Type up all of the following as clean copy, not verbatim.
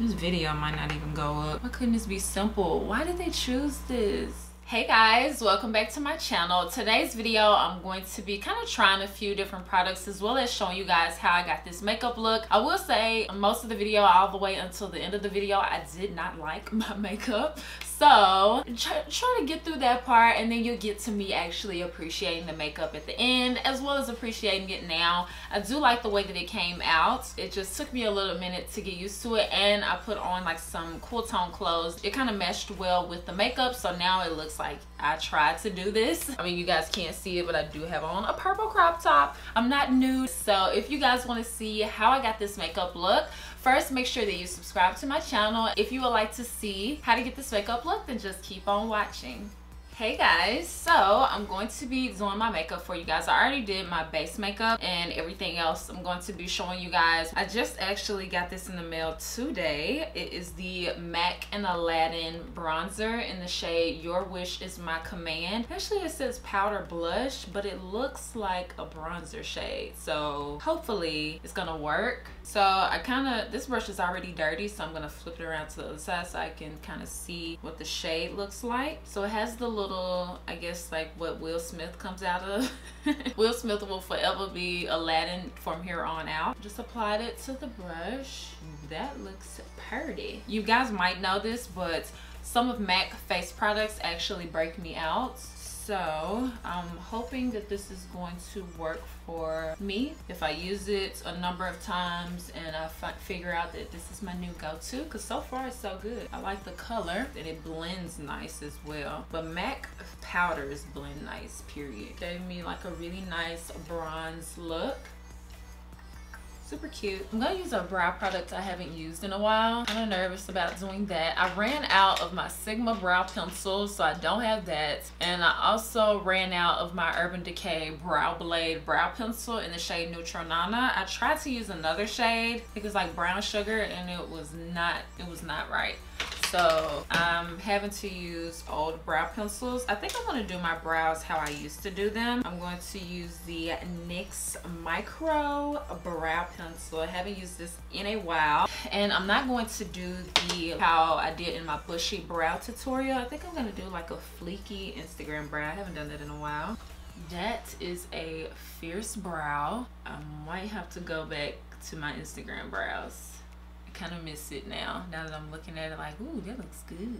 This video might not even go up. Why couldn't this be simple? Why did they choose this? Hey guys, welcome back to my channel. Today's video I'm going to be kind of trying a few different products as well as showing you guys how I got this makeup look. I will say most of the video, all the way until the end of the video, I did not like my makeup. So try to get through that part and then you'll get to me actually appreciating the makeup at the end as well as appreciating it now. I do like the way that it came out. It just took me a little minute to get used to it, and I put on like some cool tone clothes. It kind of meshed well with the makeup, so now it looks like I tried to do this. I mean, you guys can't see it, but I do have on a purple crop top. I'm not nude, so if you guys want to see how I got this makeup look, first make sure that you subscribe to my channel. If you would like to see how to get this makeup look, then just keep on watching. Hey guys, so I'm going to be doing my makeup for you guys. I already did my base makeup and everything else I'm going to be showing you guys. I just actually got this in the mail today. It is the MAC and Aladdin bronzer in the shade Your Wish Is My Command. Actually it says powder blush, but it looks like a bronzer shade, so hopefully it's gonna work. So this brush is already dirty, so I'm gonna flip it around to the other side so I can kind of see what the shade looks like. So it has the little, I guess like what Will Smith comes out of. Will Smith will forever be Aladdin from here on out. Just applied it to the brush. That looks pretty. You guys might know this, but some of MAC face products actually break me out. So I'm hoping that this is going to work for me if I use it a number of times and I figure out that this is my new go-to, because so far it's so good. I like the color and it blends nice as well. But MAC powders blend nice, period. Gave me like a really nice bronze look. Super cute. I'm gonna use a brow product I haven't used in a while. I'm nervous about doing that. I ran out of my Sigma brow pencil, so I don't have that. And I also ran out of my Urban Decay Brow Blade brow pencil in the shade Neutral Nana. I tried to use another shade, I think it's like brown sugar, and it was not right. So I'm having to use old brow pencils. I think I'm going to do my brows how I used to do them. I'm going to use the NYX Micro Brow Pencil. I haven't used this in a while. And I'm not going to do how I did in my bushy brow tutorial. I think I'm going to do like a fleeky Instagram brow. I haven't done that in a while. That is a fierce brow. I might have to go back to my Instagram brows. Kind of miss it now that I'm looking at it like, ooh, that looks good.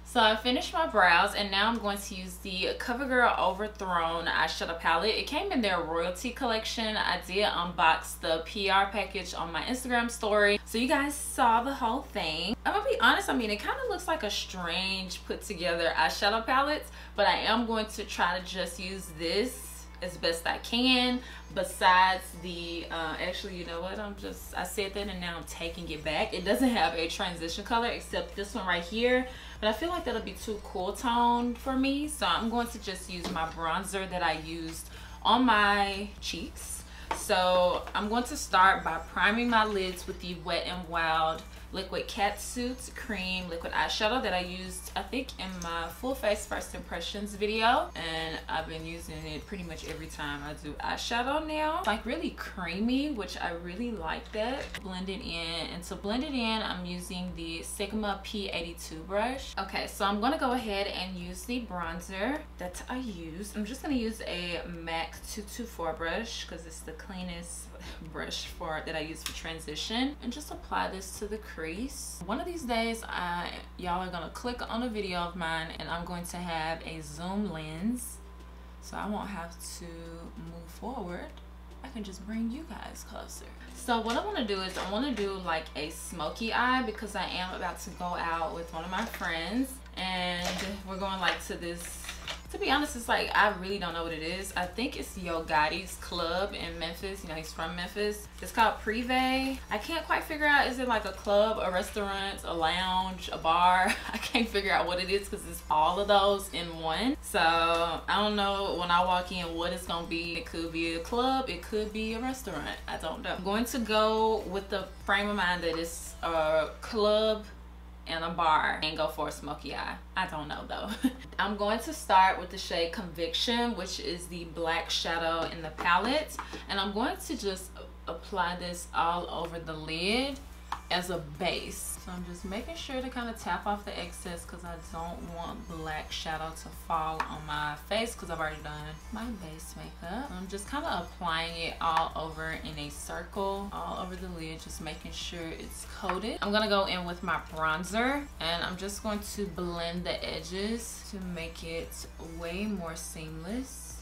So I finished my brows and now I'm going to use the COVERGIRL Overthrown eyeshadow palette. It came in their royalty collection. I did unbox the PR package on my Instagram story, so you guys saw the whole thing. I'm gonna be honest, I mean, it kind of looks like a strange put together eyeshadow palette, but I am going to try to just use this as best I can. Besides the actually, you know what, I said that and now I'm taking it back. It doesn't have a transition color except this one right here, but I feel like that'll be too cool toned for me, so I'm going to just use my bronzer that I used on my cheeks. So I'm going to start by priming my lids with the Wet n Wild liquid catsuit cream liquid eyeshadow that I used, I think, in my full face first impressions video, and I've been using it pretty much every time I do eyeshadow now. It's like really creamy, which I really like that. Blend it in, and to blend it in I'm using the Sigma P82 brush. Okay, so I'm gonna go ahead and use the bronzer that I use. I'm just gonna use a MAC 224 brush because it's the cleanest brush that I use for transition, and just apply this to the crease. One of these days y'all are gonna click on a video of mine and I'm going to have a zoom lens, so I won't have to move forward. I can just bring you guys closer. So what I want to do is I want to do like a smoky eye, because I am about to go out with one of my friends and we're going like to this, to be honest, it's like I really don't know what it is. I think it's Yo Gotti's club in Memphis. You know, he's from Memphis. It's called Privé. I can't quite figure out, is it like a club, a restaurant, a lounge, a bar? I can't figure out what it is because it's all of those in one. So I don't know when I walk in what it's gonna be. It could be a club, it could be a restaurant, I don't know. I'm going to go with the frame of mind that it's a club and a bar and go for a smoky eye. I don't know though. I'm going to start with the shade Conviction, which is the black shadow in the palette, and I'm going to just apply this all over the lid. as a base. So I'm just making sure to kind of tap off the excess because I don't want black shadow to fall on my face because I've already done my base makeup. I'm just kind of applying it all over in a circle, all over the lid, just making sure it's coated. I'm gonna go in with my bronzer and I'm just going to blend the edges to make it way more seamless.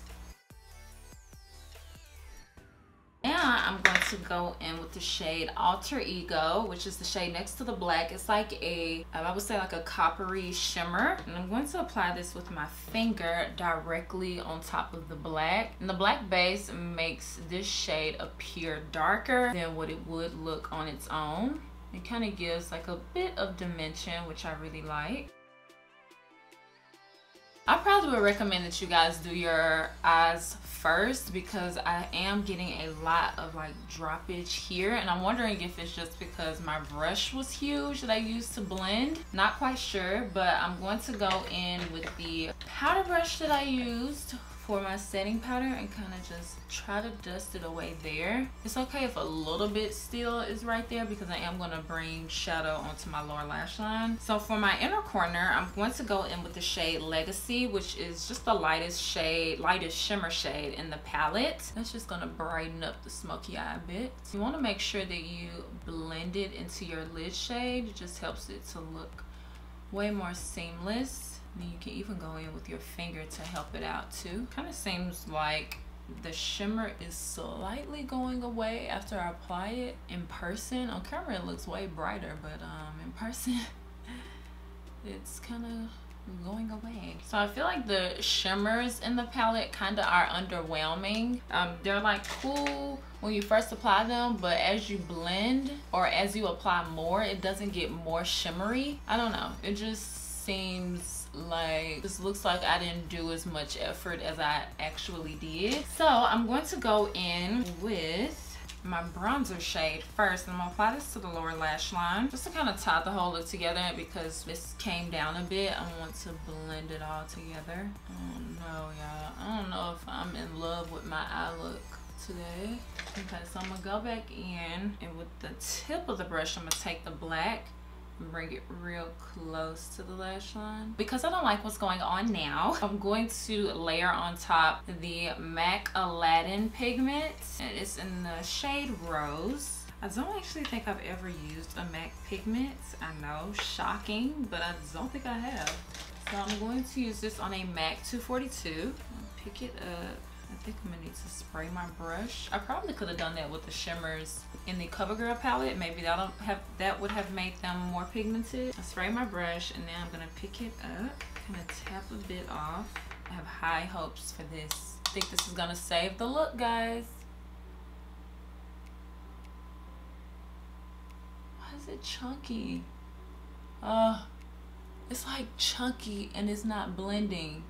Now I'm going to go in with the shade Alter Ego, which is the shade next to the black. It's like a, I would say like a coppery shimmer. And I'm going to apply this with my finger directly on top of the black. And the black base makes this shade appear darker than what it would look on its own. It kind of gives like a bit of dimension, which I really like. I probably would recommend that you guys do your eyes first because I am getting a lot of like droppage here, and I'm wondering if it's just because my brush was huge that I used to blend. Not quite sure, but I'm going to go in with the powder brush that I used for my setting powder and kind of just try to dust it away there. It's okay if a little bit still is right there because I am going to bring shadow onto my lower lash line. So for my inner corner, I'm going to go in with the shade Legacy, which is just the lightest shade, lightest shimmer shade in the palette. That's just going to brighten up the smoky eye a bit. You want to make sure that you blend it into your lid shade. It just helps it to look way more seamless. And you can even go in with your finger to help it out too. Kind of seems like the shimmer is slightly going away after I apply it. In person, on camera it looks way brighter, but in person it's kind of going away. So I feel like the shimmers in the palette kind of are underwhelming. They're like cool when you first apply them, but as you blend or as you apply more, it doesn't get more shimmery. I don't know, it just seems like this looks like I didn't do as much effort as I actually did. So I'm going to go in with my bronzer shade first, and I'm gonna apply this to the lower lash line just to kind of tie the whole look together because this came down a bit. I want to blend it all together. Oh no, y'all, I don't know if I'm in love with my eye look today. Okay, so I'm gonna go back in, and with the tip of the brush I'm gonna take the black and bring it real close to the lash line. Because I don't like what's going on now, I'm going to layer on top the MAC Aladdin pigment, and it's in the shade Rose. I don't actually think I've ever used a MAC pigment. I know, shocking, but I don't think I have. So I'm going to use this on a MAC 242. I'll pick it up. I think I'm gonna need to spray my brush. I probably could have done that with the shimmers in the COVERGIRL palette. Maybe that would have made them more pigmented. I spray my brush and then I'm gonna pick it up, kind of tap a bit off. I have high hopes for this. I think this is gonna save the look, guys. Why is it chunky? It's like chunky and it's not blending.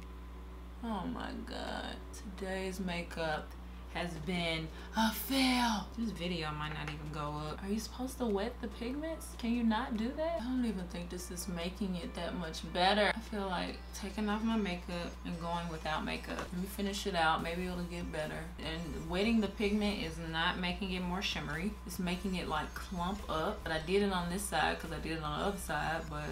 Oh my god, today's makeup has been a fail. This video might not even go up. Are you supposed to wet the pigments? Can you not do that? I don't even think this is making it that much better. I feel like taking off my makeup and going without makeup. Let me finish it out, maybe it'll get better. And wetting the pigment is not making it more shimmery. It's making it like clump up. But I did it on this side because I did it on the other side, but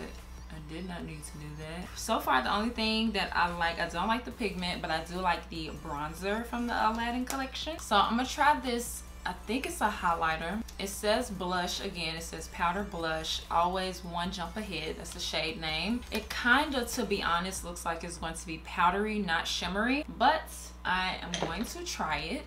I did not need to do that. So far, the only thing that I don't like the pigment, but I do like the bronzer from the Aladdin collection. So I'm gonna try this. I think it's a highlighter. It says blush again. It says powder blush, always one jump ahead. That's the shade name. It kind of, to be honest, looks like it's going to be powdery, not shimmery, but I am going to try it.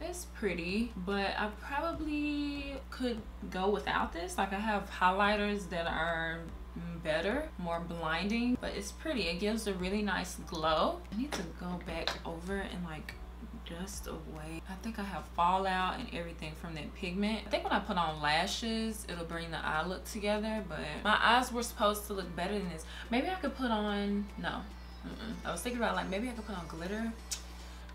It's pretty, but I probably could go without this. Like, I have highlighters that are better, more blinding, but it's pretty. It gives a really nice glow. I need to go back over and like dust away. I think I have fallout and everything from that pigment. I think when I put on lashes, it'll bring the eye look together, but my eyes were supposed to look better than this. Maybe I could put on, no. I was thinking about like, maybe I could put on glitter.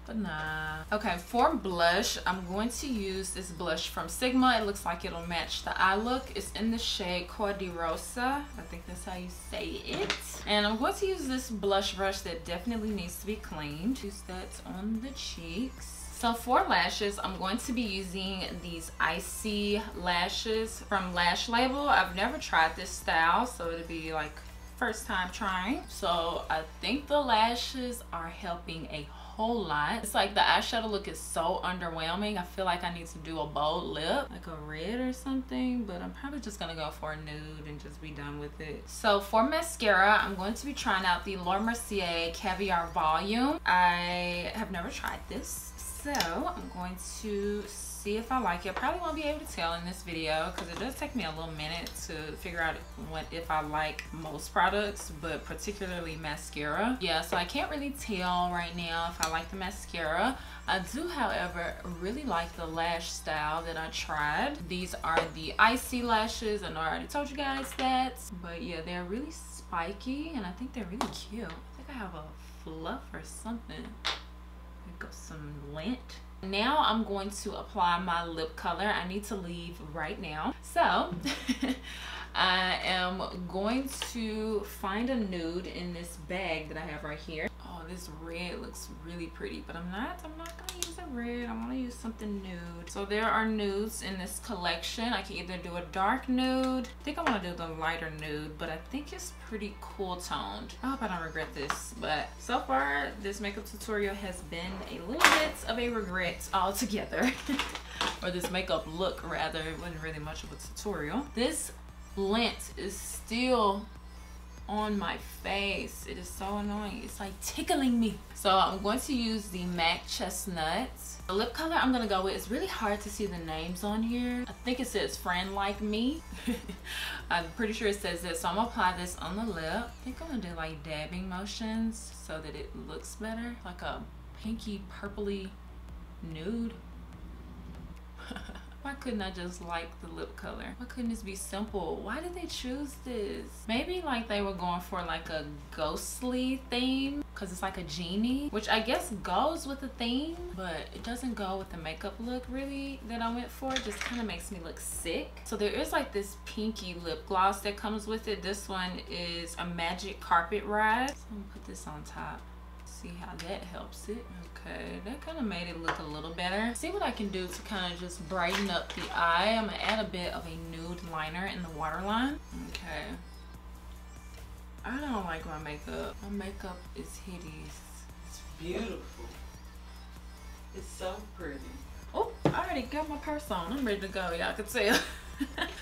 but nah. Okay, for blush, I'm going to use this blush from Sigma. It looks like it'll match the eye look. It's in the shade Cor-De-Rosa. I think that's how you say it. And I'm going to use this blush brush that definitely needs to be cleaned. Use that on the cheeks. So for lashes, I'm going to be using these icy lashes from Lash Label. I've never tried this style, so it'll be like first time trying. So I think the lashes are helping a whole lot. It's like the eyeshadow look is so underwhelming. I feel like I need to do a bold lip, like a red or something, but I'm probably just gonna go for a nude and just be done with it. So for mascara, I'm going to be trying out the Laura Mercier Caviar Volume. I have never tried this, so I'm going to see if I like it. Probably won't be able to tell in this video because it does take me a little minute to figure out if I like most products, but particularly mascara. Yeah, so I can't really tell right now if I like the mascara. I do, however, really like the lash style that I tried. These are the icy lashes, and I already told you guys that, but yeah, they're really spiky and I think they're really cute. I think I have a fluff or something. Got some lint. Now I'm going to apply my lip color. I need to leave right now, so I am going to find a nude in this bag that I have right here. Oh, this red looks really pretty, but I'm not gonna use a red. I want to use something nude. So there are nudes in this collection. I can either do a dark nude. I think I want to do the lighter nude, but I think it's pretty cool toned. I hope I don't regret this, but so far this makeup tutorial has been a little bit of a regret altogether. Or this makeup look rather. It wasn't really much of a tutorial. This lint is still on my face. It is so annoying. It's like tickling me. So I'm going to use the MAC Chestnut. The lip color I'm gonna go with, it's really hard to see the names on here. I think it says Friend Like Me. I'm pretty sure it says this. So I'm gonna apply this on the lip. I think I'm gonna do like dabbing motions so that it looks better. Like a pinky purpley nude. Why couldn't I just like the lip color? Why couldn't this be simple? Why did they choose this? Maybe like they were going for like a ghostly theme because it's like a genie, which I guess goes with the theme, but it doesn't go with the makeup look really that I went for. It just kind of makes me look sick. So there is like this pinky lip gloss that comes with it. This one is a Magic Carpet Ride. So I'm gonna put this on top. See how that helps it. Okay, that kind of made it look a little better. See what I can do to kind of just brighten up the eye. I'm gonna add a bit of a nude liner in the waterline. Okay. I don't like my makeup. My makeup is hideous. It's beautiful. It's so pretty. Oh, I already got my purse on. I'm ready to go, y'all can tell.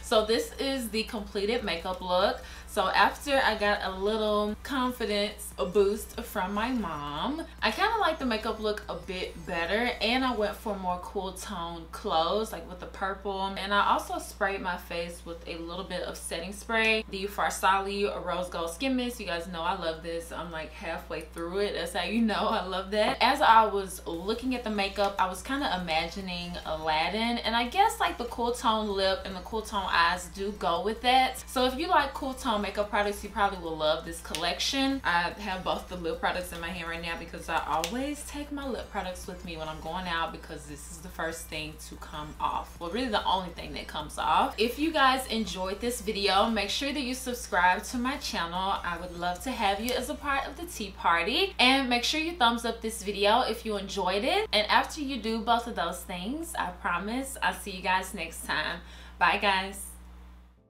So this is the completed makeup look. So after I got a little confidence boost from my mom, I kind of like the makeup look a bit better, and I went for more cool tone clothes like with the purple, and I also sprayed my face with a little bit of setting spray, the Farsali Rose Gold Skin Mist. You guys know I love this. I'm like halfway through it. That's how you know I love that. As I was looking at the makeup, I was kind of imagining Aladdin, and I guess like the cool tone lip and the cool tone eyes do go with that. So if you like cool tone makeup products, you probably will love this collection. I have both the lip products in my hand right now because I always take my lip products with me when I'm going out because this is the first thing to come off. Well, really the only thing that comes off. If you guys enjoyed this video, make sure that you subscribe to my channel. I would love to have you as a part of the tea party, and make sure you thumbs up this video if you enjoyed it. And after you do both of those things, I promise I'll see you guys next time. Bye guys.